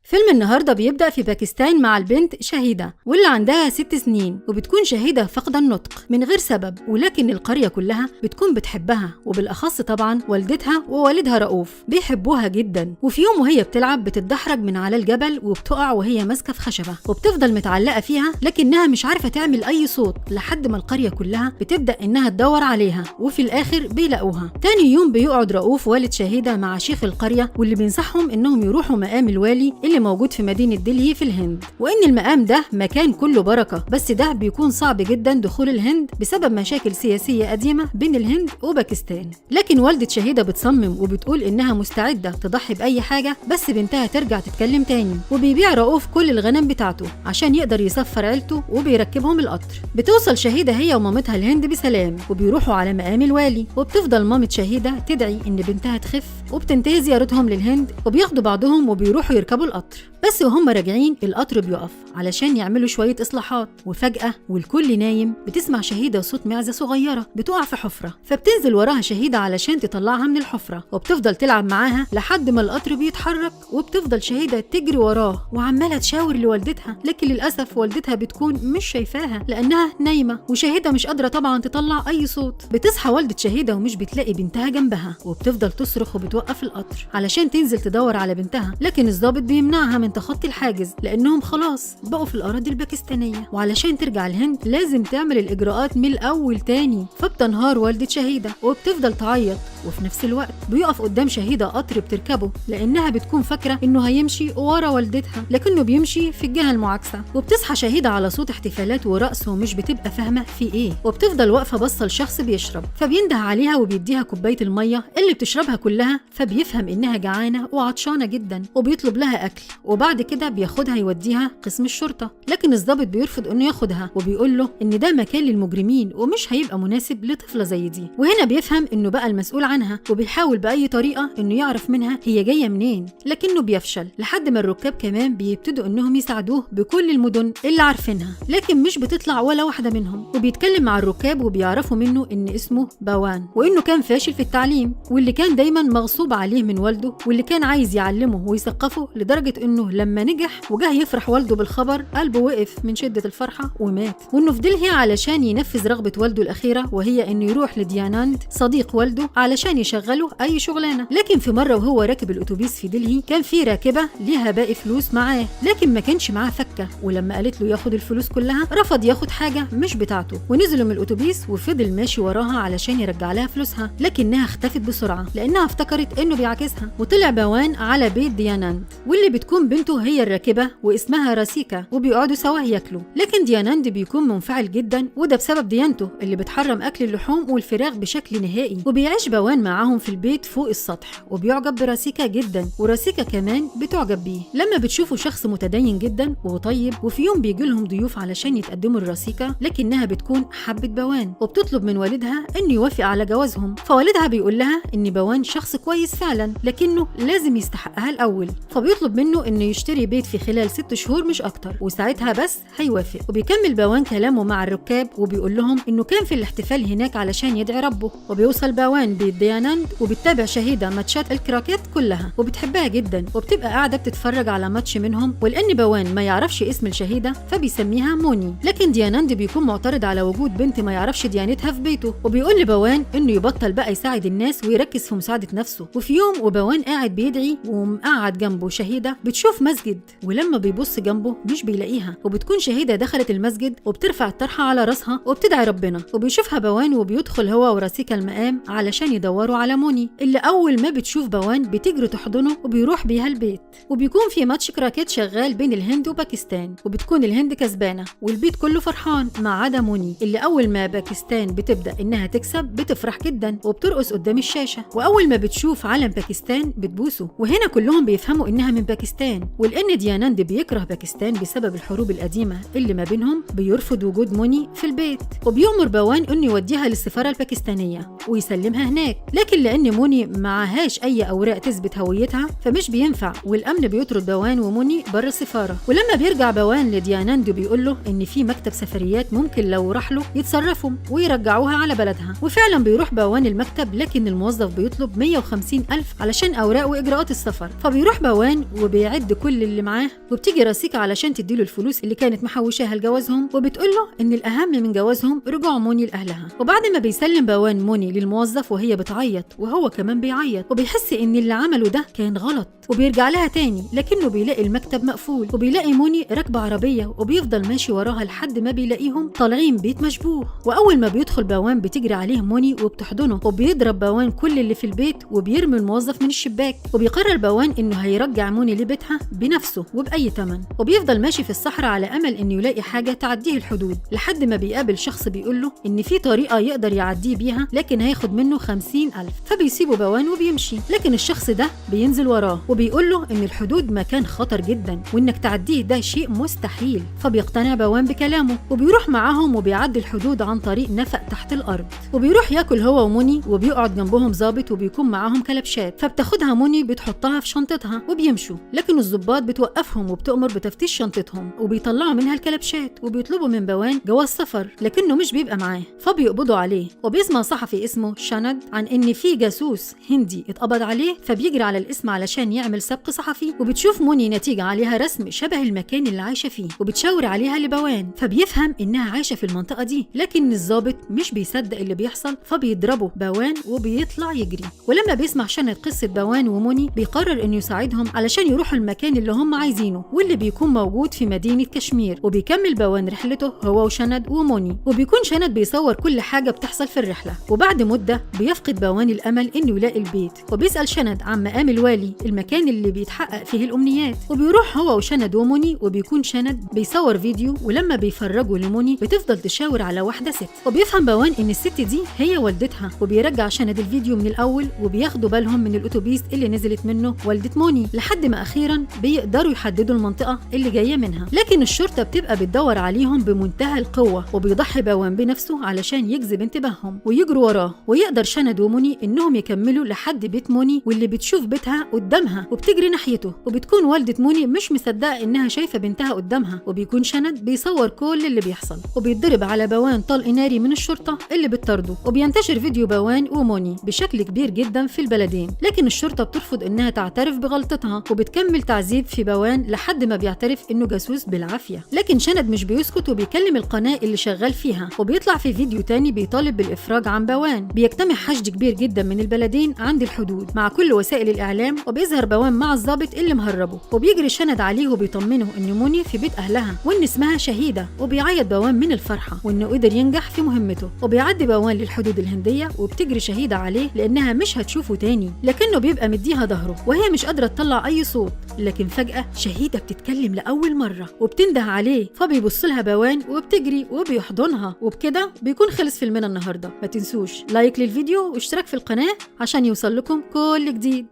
فيلم النهاردة بيبدأ في باكستان مع البنت شهيدة واللي عندها 6 سنين، وبتكون شهيدة فاقدة النطق من غير سبب، ولكن القرية كلها بتكون بتحبها، وبالأخص طبعا والدتها ووالدها رؤوف بيحبوها جدا. وفي يوم وهي بتلعب بتتدحرج من على الجبل وبتقع وهي ماسكة في خشبة وبتفضل متعلقة فيها، لكنها مش عارفة تعمل أي صوت لحد ما القرية كلها بتبدأ إنها تدور عليها، وفي الآخر بيلاقوها. تاني يوم بيقعد رؤوف والد شهيدة مع شيخ القرية، واللي بينصحهم إنهم يروحوا مقام الوالي اللي موجود في مدينة دلهي في الهند، وإن المقام ده مكان كله بركة، بس ده بيكون صعب جدا دخول الهند بسبب مشاكل سياسية قديمة بين الهند وباكستان. لكن والدة شهيدة بتصمم وبتقول إنها مستعدة تضحي بأي حاجة بس بنتها ترجع تتكلم تاني، وبيبيع رؤوف كل الغنم بتاعته عشان يقدر يسفر عيلته وبيركبهم القطر. بتوصل شهيدة هي ومامتها الهند بسلام، وبيروحوا على مقام الوالي، وبتفضل مامة شهيدة تدعي إن بنتها تخف، وبتنتهي زيارتهم للهند وبياخدوا بعضهم وبيروحوا يركبوا القطر. بس وهم راجعين القطر بيقف علشان يعملوا شوية إصلاحات، وفجأة والكل نايم بتسمع شهيدة صوت معزة صغيرة بتقع في حفرة، فبتنزل وراها شهيدة علشان تطلعها من الحفرة، وبتفضل تلعب معاها لحد ما القطر بيتحرك، وبتفضل شهيدة تجري وراه وعمالة تشاور لوالدتها، لكن للأسف والدتها بتكون مش شايفاها لأنها نايمة، وشهيدة مش قادرة طبعا تطلع أي صوت. بتصحى والدة شهيدة ومش بتلاقي بنتها جنبها، وبتفضل تصرخ وبتوقف القطر علشان تنزل تدور على بنتها، لكن الضابط بيمنعها من تخطي الحاجز لأنهم خلاص بقوا في الأراضي الباكستانية، وعلشان ترجع الهند لازم تعمل الإجراءات من الأول تاني. فبتنهار والدة شهيدة وبتفضل تعيط، وفي نفس الوقت بيقف قدام شهيدة قطر بتركبه لأنها بتكون فاكرة إنه هيمشي ورا والدتها، لكنه بيمشي في الجهة المعاكسة. وبتصحى شهيدة على صوت احتفالات ورقص ومش بتبقى فاهمة في إيه، وبتفضل واقفة باصة لشخص بيشرب، فبينده عليها وبيديها كوباية المية اللي بتشربها كلها، فبيفهم إنها جعانة وعطشانة جدا وبيطلب لها أكل، وبعد كده بياخدها يوديها قسم الشرطة. لكن الضابط بيرفض إنه ياخدها وبيقول له إن ده مكان للمجرمين ومش هيبقى مناسب لطفلة زي دي، وهنا بيفهم إنه بقى المسؤول عنها، وبيحاول بأي طريقة إنه يعرف منها هي جاية منين، لكنه بيفشل لحد ما الركاب كمان بيبتدوا إنهم يساعدوه بكل المدن اللي عارفينها، لكن مش بتطلع ولا واحدة منهم. وبيتكلم مع الركاب وبيعرفوا منه إن اسمه باوان، وإنه كان فاشل في التعليم، واللي كان دايما مغصوب عليه من والده، واللي كان عايز يعلمه ويثقفه لدرجة إنه لما نجح وجه يفرح والده بالخبر قلبه وقف من شدة الفرحة ومات، وإنه في دلهي علشان ينفذ رغبة والده الأخيرة، وهي إنه يروح لدياناند صديق والده علشان يشغله أي شغلانة. لكن في مرة وهو راكب الأتوبيس في دلهي كان في راكبة ليها باقي فلوس معاه، لكن ما كانش معاه فكة، ولما قالت له ياخد الفلوس كلها رفض ياخد حاجة مش بتاعته، ونزلوا من الأتوبيس وفضل ماشي وراها علشان يرجع لها فلوسها، لكنها اختفت بسرعة لأنها افتكرت إنه بيعاكسها. وطلع باوان على بيت دياناند، واللي بتكون بنته هي الراكبة واسمها راسيكا، وبيقعدوا سوا ياكلوا، لكن دياناند بيكون منفعل جدا، وده بسبب ديانته اللي بتحرم أكل اللحوم والفراخ بشكل نهائي. وبيعيش باوان معاهم في البيت فوق السطح، وبيعجب براسيكا جدا، وراسيكا كمان بتعجب بيه لما بتشوفه شخص متدين جدا وطيب. وفي يوم بيجي لهم ضيوف علشان يتقدموا لراسيكا، لكنها بتكون حبة باوان وبتطلب من والدها انه يوافق على جوازهم، فوالدها بيقول لها ان باوان شخص كويس فعلا، لكنه لازم يستحقها الاول، فبيطلب منه انه يشتري بيت في خلال 6 شهور مش اكتر، وساعتها بس هيوافق. وبيكمل باوان كلامه مع الركاب وبيقول لهم انه كان في الاحتفال هناك علشان يدعي ربه. وبيوصل باوان بيت دياناند، وبتتابع شهيدة ماتشات الكراكيت كلها وبتحبها جدا، وبتبقى قاعدة بتتفرج على ماتش منهم، ولأن باوان ما يعرفش اسم الشهيدة فبيسميها موني، لكن دياناند بيكون معترض على وجود بنت ما يعرفش ديانتها في بيته، وبيقول لباوان انه يبطل بقى يساعد الناس ويركز في مساعدة نفسه. وفي يوم وباوان قاعد بيدعي ومقعد جنبه شهيدة بتشوف مسجد، ولما بيبص جنبه مش بيلاقيها، وبتكون شهيدة دخلت المسجد وبترفع الطرحة على راسها وبتدعي ربنا، وبيشوفها باوان وبيدخل هو وراسيكا المقام علشان يدوروا على موني، اللي أول ما بتشوف باوان بتجري تحضنه وبيروح بيها البيت. وبيكون في ماتش كراكيت شغال بين الهند وباكستان، وبتكون الهند كسبانة والبيت كله فرحان ما عدا موني، اللي أول ما باكستان بتبدأ إنها تكسب بتفرح جدا وبترقص قدام الشاشة، وأول ما بتشوف علم باكستان بتبوسه، وهنا كلهم بيفهموا إنها من باكستان. ولأن دياناند بيكره باكستان بسبب الحروب القديمة اللي ما بينهم بيرفض وجود موني في البيت، وبيأمر باوان إنه يوديها للسفارة الباكستانية ويسلمها هناك، لكن لأن موني معهاش أي أوراق تثبت هويتها فمش بينفع، والأمن بيطرد بوان وموني بره السفارة. ولما بيرجع بوان لدياناندو بيقول له إن في مكتب سفريات ممكن لو راح له يتصرفوا ويرجعوها على بلدها، وفعلا بيروح بوان المكتب، لكن الموظف بيطلب 150,000 علشان أوراق وإجراءات السفر. فبيروح بوان وبيعد كل اللي معاه، وبتيجي راسيكا علشان تديله الفلوس اللي كانت محوشاها لجوازهم، وبتقول له إن الأهم من جوازهم رجوع موني لأهلها. وبعد ما بيسلم بوان موني للموظف وهي بتعيط وهو كمان بيعيط، وبيحس إن اللي عمله ده كان غلط، وبيرجع لها تاني لكنه بيلاقي المكتب مقفول، وبيلاقي موني راكبة عربية وبيفضل ماشي وراها لحد ما بيلاقيهم طالعين بيت مشبوه. وأول ما بيدخل بوان بتجري عليه موني وبتحضنه، وبيضرب بوان كل اللي في البيت وبيرمي الموظف من الشباك. وبيقرر بوان إنه هيرجع موني لبيتها بنفسه وبأي ثمن، وبيفضل ماشي في الصحراء على أمل إنه يلاقي حاجة تعديه الحدود، لحد ما بيقابل شخص بيقول له إن في طريقة يقدر يعديه بيها لكن هياخد منه 50,000. فبيسيبه بوان وبيمشي، لكن الشخص ده بينزل وراه وبيقول له إن الحدود مكان خطر جدا وإنك تعديه ده شيء مستحيل. فبيقتنع بوان بكلامه وبيروح معاهم وبيعدي الحدود عن طريق نفق تحت الأرض، وبيروح ياكل هو وموني، وبيقعد جنبهم ضابط وبيكون معاهم كلبشات، فبتاخدها موني بتحطها في شنطتها وبيمشوا، لكن الضباط بتوقفهم وبتأمر بتفتيش شنطتهم وبيطلعوا منها الكلبشات، وبيطلبوا من بوان جواز سفر لكنه مش بيبقى معاه، فبيقبضوا عليه. وبيسمع صحفي اسمه شند عن ان في جاسوس هندي اتقبض عليه، فبيجري على الاسم علشان يعمل سبق صحفي، وبتشوف موني نتيجة عليها رسم شبه المكان اللي عايشة فيه، وبتشاور عليها لبوان، فبيفهم انها عايشة في المنطقة دي، لكن الضابط مش بيصدق اللي بيحصل فبيضربه بوان وبيطلع يجري. ولما بيسمع شند قصة بوان وموني بيقرر انه يساعدهم علشان يروحوا المكان اللي هم عايزينه، واللي بيكون موجود في مدينة كشمير. وبيكمل بوان رحلته هو وشند وموني، وبيكون شند بيصور كل حاجة بتحصل في الرحلة. وبعد مدة بيفقد بوان الأمل إنه يلاقي البيت، وبيسأل شند عن مقام الوالي، المكان اللي بيتحقق فيه الأمنيات. وبيروح هو وشند وموني، وبيكون شند بيصور فيديو، ولما بيفرجوا لموني بتفضل تشاور على واحدة ست، وبيفهم بوان إن الست دي هي والدتها. وبيرجع شند الفيديو من الأول، وبياخدوا بالهم من الأتوبيس اللي نزلت منه والدة موني، لحد ما أخيرا بيقدروا يحددوا المنطقة اللي جاية منها. لكن الشرطة بتبقى بتدور عليهم بمنتهى القوة، وبيضحي بوان بنفسه علشان يجذب انتباههم ويجروا وراه. ويقدر شند وموني انهم يكملوا لحد بيت موني، واللي بتشوف بيتها قدامها وبتجري ناحيته، وبتكون والدة موني مش مصدقة انها شايفة بنتها قدامها. وبيكون شند بيصور كل اللي بيحصل، وبيتضرب على بوان طلق ناري من الشرطة اللي بتطارده، وبينتشر فيديو بوان وموني بشكل كبير جدا في البلدين. لكن الشرطة بترفض انها تعترف بغلطتها، وبتكمل تعذيب في بوان لحد ما بيعترف انه جاسوس بالعافية. لكن شند مش بيسكت، وبيكلم القناة اللي شغال فيها، وبيطلع في فيديو تاني بيطالب بالإفراج عن بوان. بيجتمع حشد كبير جدا من البلدين عند الحدود مع كل وسائل الإعلام، وبيظهر بوان مع الضابط اللي مهربه، وبيجري شند عليه وبيطمنه إن موني في بيت أهلها وإن اسمها شهيدة. وبيعيط بوان من الفرحة وإنه قدر ينجح في مهمته. وبيعدي بوان للحدود الهندية، وبتجري شهيدة عليه لأنها مش هتشوفه تاني، لكنه بيبقى مديها ظهره وهي مش قادرة تطلع أي صوت. لكن فجأة شهيدة بتتكلم لأول مرة وبتنده عليه، فبيبص لها بوان وبتجري وبيحضنها. وبكده بيكون خلص فيلمنا النهاردة. ما تنسوش لايك للفيديو واشتراك في القناة عشان يوصل لكم كل جديد.